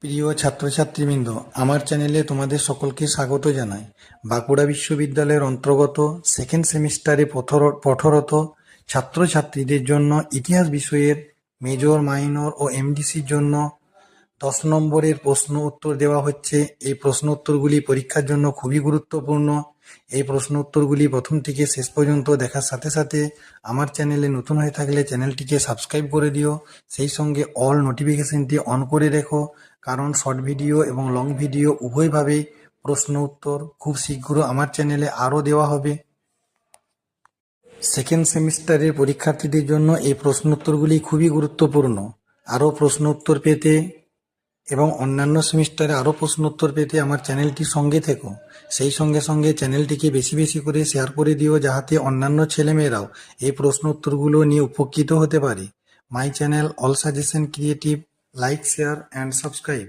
প্রিয় ছাত্রছাত্রীবৃন্দ, আমার চ্যানেলে তোমাদের সকলকে স্বাগত জানাই। বাঁকুড়া বিশ্ববিদ্যালয়ের অন্তর্গত সেকেন্ড সেমিস্টারে পঠরত ছাত্রছাত্রীদের জন্য ইতিহাস বিষয়ের মেজর, মাইনর ও এমডিসির জন্য 10 নম্বরের প্রশ্ন উত্তর দেওয়া হচ্ছে। এই প্রশ্ন উত্তরগুলি পরীক্ষার জন্য খুবই গুরুত্বপূর্ণ। এই প্রশ্ন উত্তরগুলি প্রথম থেকে শেষ পর্যন্ত দেখার সাথে সাথে আমার চ্যানেলে নতুন হয়ে থাকলে চ্যানেলটিকে সাবস্ক্রাইব করে দিও। সেই সঙ্গে অল নোটিফিকেশনটি অন করে রেখো, কারণ শর্ট ভিডিও এবং লং ভিডিও উভয়ভাবেই প্রশ্ন উত্তর খুব শীঘ্র আমার চ্যানেলে আরও দেওয়া হবে। সেকেন্ড সেমিস্টারের পরীক্ষার্থীদের জন্য এই প্রশ্ন উত্তরগুলি খুবই গুরুত্বপূর্ণ। আরও প্রশ্ন উত্তর পেতে এবং অন্যান্য সেমিস্টারে আরও প্রশ্ন উত্তর পেতে আমার চ্যানেলটির সঙ্গে থেকো। সেই সঙ্গে সঙ্গে চ্যানেলটিকে বেশি বেশি করে শেয়ার করে দিও, যাহাতে অন্যান্য ছেলেমেয়েরাও এই প্রশ্ন উত্তরগুলো নিয়ে উপকৃত হতে পারে। My channel all suggestion creative, like, share and subscribe.